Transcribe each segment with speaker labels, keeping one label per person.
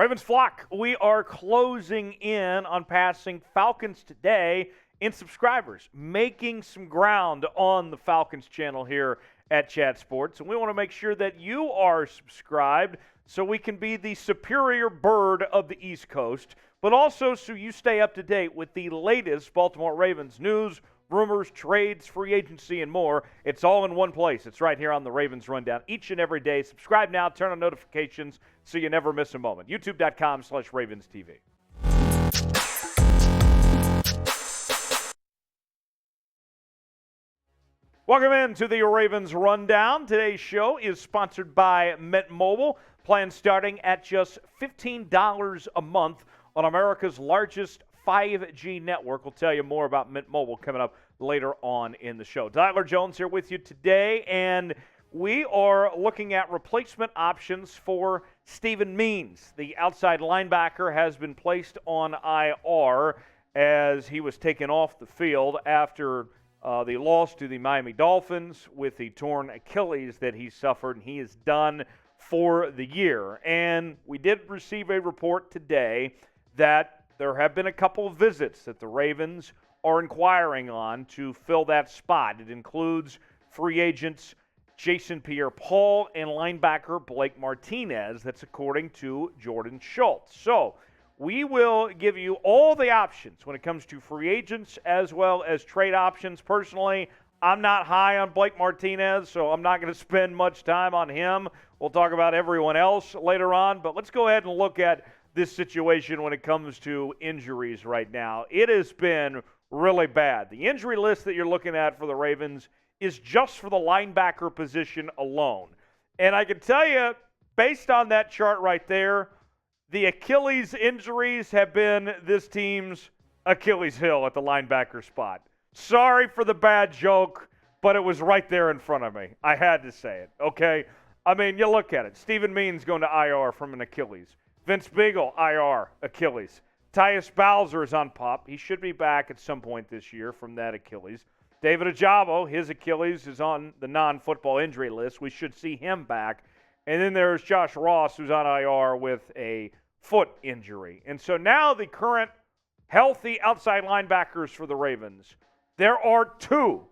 Speaker 1: Ravens flock, we are closing in on passing Falcons today in subscribers, making some ground on the Falcons channel here at Chat Sports. And we want to make sure that you are subscribed so we can be the superior bird of the East Coast, but also so you stay up to date with the latest Baltimore Ravens news, rumors, trades, free agency, and more. It's all in one place. It's right here on the Ravens Rundown each and every day. Subscribe now. Turn on notifications so you never miss a moment. YouTube.com/RavensTV. Welcome into the Ravens Rundown. Today's show is sponsored by Mint Mobile. Plans starting at just $15 a month on America's largest 5G network. We'll tell you more about Mint Mobile coming up later on in the show. Tyler Jones here with you today, and we are looking at replacement options for Steven Means. The outside linebacker has been placed on IR as he was taken off the field after the loss to the Miami Dolphins with the torn Achilles that he suffered, and he is done for the year. And we did receive a report today that there have been a couple of visits that the Ravens are inquiring on to fill that spot. It includes free agents Chaisson, Pierre-Paul, and linebacker Blake Martinez. That's according to Jordan Schultz. So we will give you all the options when it comes to free agents as well as trade options. Personally, I'm not high on Blake Martinez, so I'm not going to spend much time on him. We'll talk about everyone else later on, but let's go ahead and look at this situation when it comes to injuries right now. It has been really bad. The injury list that you're looking at for the Ravens is just for the linebacker position alone. And I can tell you, based on that chart right there, the Achilles injuries have been this team's Achilles heel at the linebacker spot. Sorry for the bad joke, but it was right there in front of me. I had to say it, okay? I mean, you look at it. Steven Means going to IR from an Achilles. Vince Beagle, IR, Achilles. Tyus Bowser is on PUP. He should be back at some point this year from that Achilles. David Ojabo, his Achilles is on the non-football injury list. We should see him back. And then there's Josh Ross, who's on IR with a foot injury. And so now the current healthy outside linebackers for the Ravens, there are two.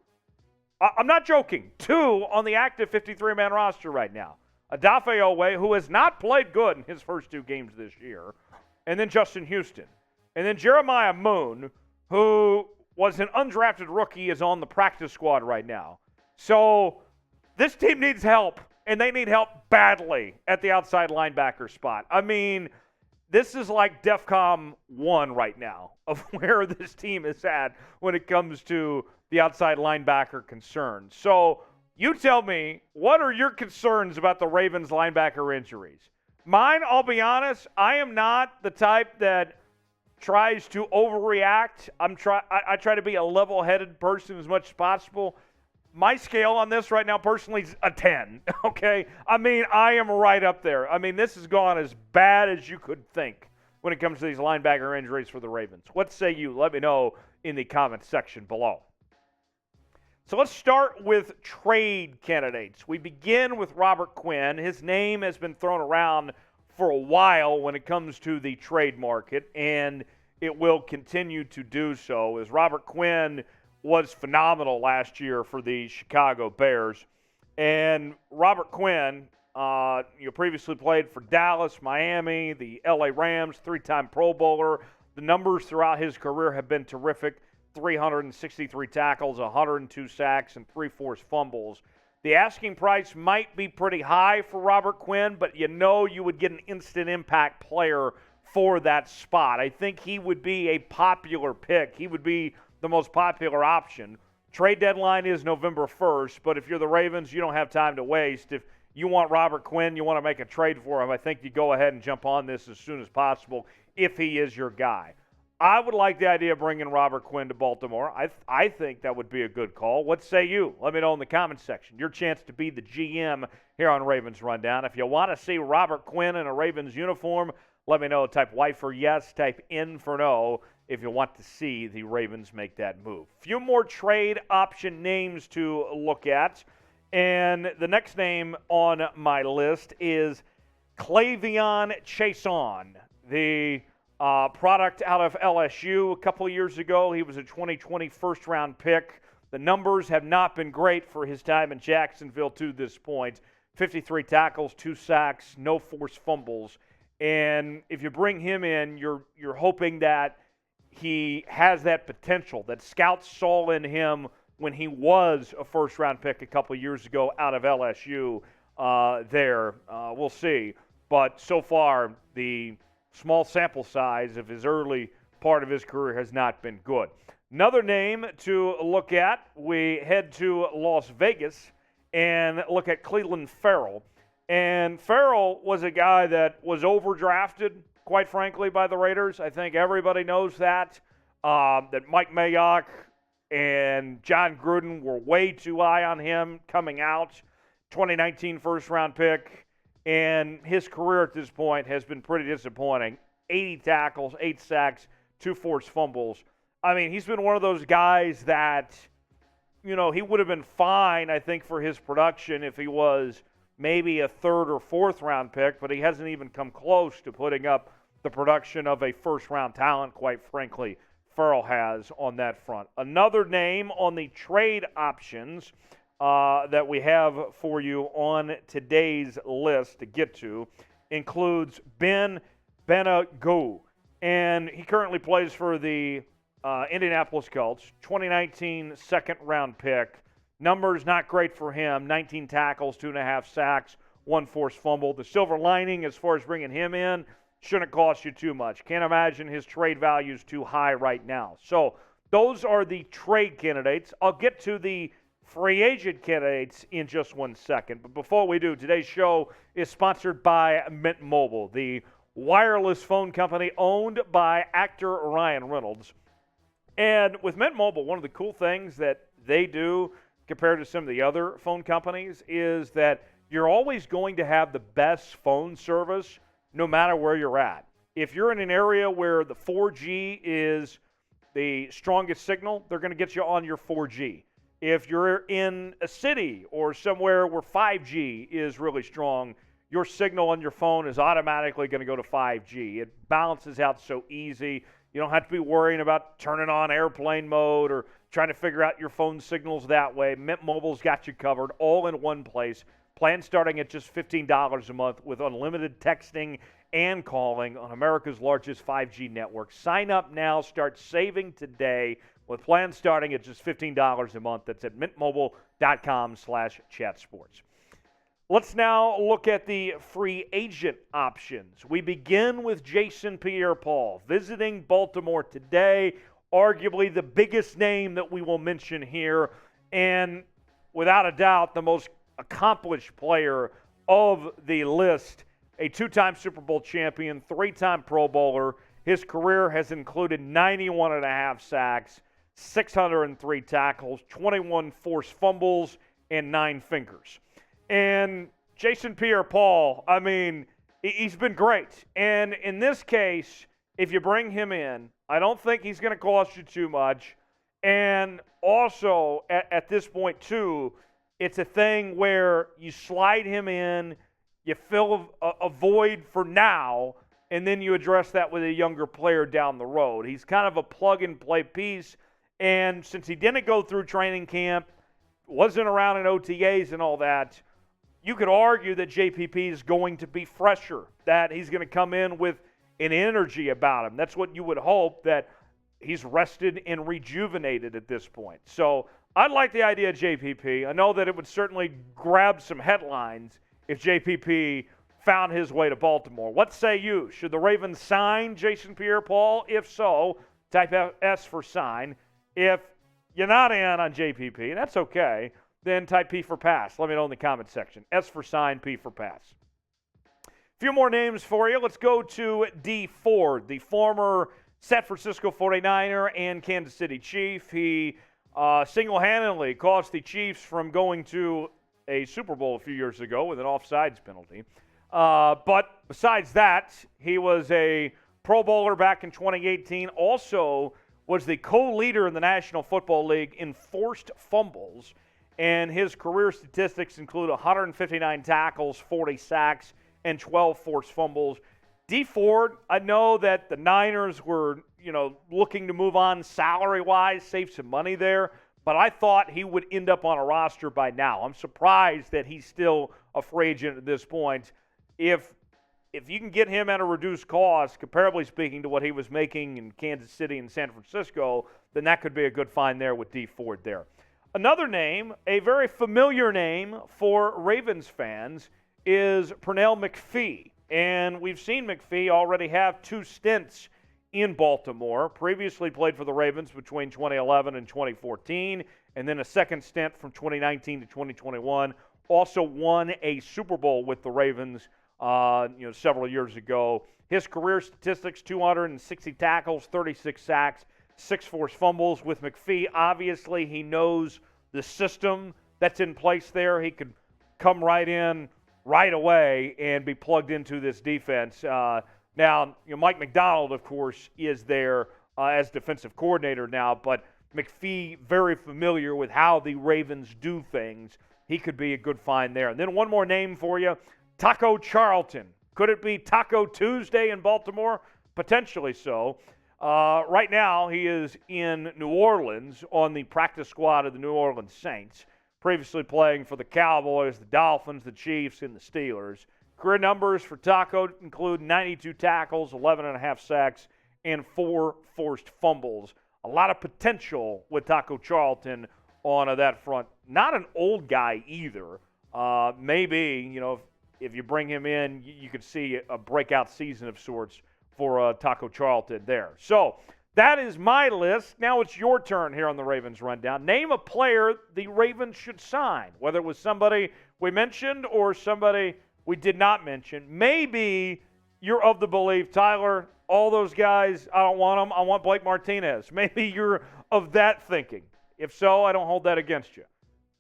Speaker 1: I'm not joking. Two on the active 53-man roster right now. Odafe Oweh, who has not played good in his first two games this year, and then Justin Houston. And then Jeremiah Moon, who was an undrafted rookie, is on the practice squad right now. So this team needs help, and they need help badly at the outside linebacker spot. I mean, this is like DEFCON 1 right now of where this team is at when it comes to the outside linebacker concerns. So you tell me, what are your concerns about the Ravens linebacker injuries? Mine, I'll be honest, I am not the type that tries to overreact. I try to be a level-headed person as much as possible. My scale on this right now personally is a 10, okay? I mean, I am right up there. I mean, this has gone as bad as you could think when it comes to these linebacker injuries for the Ravens. What say you? Let me know in the comments section below. So let's start with trade candidates. We begin with Robert Quinn. His name has been thrown around for a while when it comes to the trade market, and it will continue to do so, as Robert Quinn was phenomenal last year for the Chicago Bears. And Robert Quinn, previously played for Dallas, Miami, the LA Rams, three-time Pro Bowler. The numbers throughout his career have been terrific. 363 tackles, 102 sacks, and 3 forced fumbles. The asking price might be pretty high for Robert Quinn, but you would get an instant impact player for that spot. I think he would be a popular pick. He would be the most popular option. Trade deadline is November 1st, but if you're the Ravens, you don't have time to waste. If you want Robert Quinn, you want to make a trade for him, I think you go ahead and jump on this as soon as possible if he is your guy. I would like the idea of bringing Robert Quinn to Baltimore. I think that would be a good call. What say you? Let me know in the comments section. Your chance to be the GM here on Ravens Rundown. If you want to see Robert Quinn in a Ravens uniform, let me know. Type Y for yes, type N for no if you want to see the Ravens make that move. Few more trade option names to look at. And the next name on my list is Chaisson, the product out of LSU a couple of years ago. He was a 2020 first-round pick. The numbers have not been great for his time in Jacksonville to this point. 53 tackles, 2 sacks, no forced fumbles. And if you bring him in, you're hoping that he has that potential that scouts saw in him when he was a first-round pick a couple of years ago out of LSU there. We'll see. But so far, the small sample size of his early part of his career has not been good. Another name to look at, we head to Las Vegas and look at Clelin Ferrel. And Ferrel was a guy that was overdrafted, quite frankly, by the Raiders. I think everybody knows that Mike Mayock and John Gruden were way too high on him coming out. 2019 first-round pick. And his career at this point has been pretty disappointing. 80 tackles, 8 sacks, 2 forced fumbles. I mean, he's been one of those guys that, he would have been fine, I think, for his production if he was maybe a third or fourth round pick, but he hasn't even come close to putting up the production of a first-round talent, quite frankly, Ferrel has on that front. Another name on the trade options that we have for you on today's list to get to includes Banogu, and he currently plays for the Indianapolis Colts, 2019 second-round pick. Numbers not great for him, 19 tackles, 2.5 sacks, 1 forced fumble. The silver lining as far as bringing him in, shouldn't cost you too much. Can't imagine his trade value is too high right now. So those are the trade candidates. I'll get to the free agent candidates in just 1 second. But before we do, today's show is sponsored by Mint Mobile, the wireless phone company owned by actor Ryan Reynolds. And with Mint Mobile, one of the cool things that they do compared to some of the other phone companies is that you're always going to have the best phone service no matter where you're at. If you're in an area where the 4G is the strongest signal, they're going to get you on your 4G. If you're in a city or somewhere where 5G is really strong, your signal on your phone is automatically going to go to 5G. It balances out so easy. You don't have to be worrying about turning on airplane mode or trying to figure out your phone signals that way. Mint Mobile's got you covered all in one place. Plan starting at just $15 a month with unlimited texting and calling on America's largest 5G network. Sign up now. Start saving today with plans starting at just $15 a month. That's at mintmobile.com/chatsports. Let's now look at the free agent options. We begin with Jason Pierre-Paul visiting Baltimore today, arguably the biggest name that we will mention here, and without a doubt the most accomplished player of the list, a 2-time Super Bowl champion, 3-time Pro Bowler. His career has included 91.5 sacks, 603 tackles, 21 forced fumbles, and 9 fingers. And Jason Pierre-Paul, I mean, he's been great. And in this case, if you bring him in, I don't think he's going to cost you too much. And also, at this point, too, it's a thing where you slide him in, you fill a void for now, and then you address that with a younger player down the road. He's kind of a plug-and-play piece. And since he didn't go through training camp, wasn't around in OTAs and all that, you could argue that JPP is going to be fresher, that he's going to come in with an energy about him. That's what you would hope, that he's rested and rejuvenated at this point. So I like the idea of JPP. I know that it would certainly grab some headlines if JPP found his way to Baltimore. What say you? Should the Ravens sign Jason Pierre-Paul? If so, type S for sign. If you're not in on JPP, and that's okay, then type P for pass. Let me know in the comment section. S for sign, P for pass. A few more names for you. Let's go to Dee Ford, the former San Francisco 49er and Kansas City Chief. He single-handedly cost the Chiefs from going to a Super Bowl a few years ago with an offsides penalty. But besides that, he was a Pro Bowler back in 2018. Also was the co-leader in the National Football League in forced fumbles. And his career statistics include 159 tackles, 40 sacks, and 12 forced fumbles. Dee Ford, I know that the Niners were, looking to move on salary-wise, save some money there, but I thought he would end up on a roster by now. I'm surprised that he's still a free agent at this point. If you can get him at a reduced cost, comparably speaking to what he was making in Kansas City and San Francisco, then that could be a good find there with Dee Ford there. Another name, a very familiar name for Ravens fans, is Pernell McPhee. And we've seen McPhee already have 2 stints in Baltimore. Previously played for the Ravens between 2011 and 2014, and then a second stint from 2019 to 2021. Also won a Super Bowl with the Ravens several years ago. His career statistics, 260 tackles, 36 sacks, 6 forced fumbles. With McPhee, obviously he knows the system that's in place there. He could come right in right away and be plugged into this defense. Now, Mike McDonald, of course, is there as defensive coordinator now, but McPhee very familiar with how the Ravens do things. He could be a good find there. And then one more name for you, Taco Charlton. Could it be Taco Tuesday in Baltimore? Potentially so. Right now, he is in New Orleans on the practice squad of the New Orleans Saints, previously playing for the Cowboys, the Dolphins, the Chiefs, and the Steelers. Career numbers for Taco include 92 tackles, 11.5 sacks, and 4 forced fumbles. A lot of potential with Taco Charlton on that front. Not an old guy either. Maybe, if you bring him in, you could see a breakout season of sorts for Taco Charlton there. So that is my list. Now it's your turn here on the Ravens Rundown. Name a player the Ravens should sign, whether it was somebody we mentioned or somebody we did not mention. Maybe you're of the belief, Tyler, all those guys, I don't want them. I want Blake Martinez. Maybe you're of that thinking. If so, I don't hold that against you.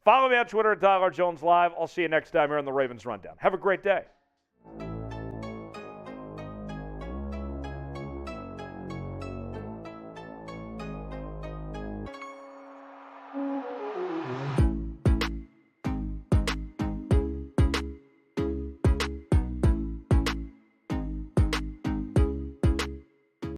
Speaker 1: Follow me on Twitter at Tyler Jones Live. I'll see you next time here on the Ravens Rundown. Have a great day.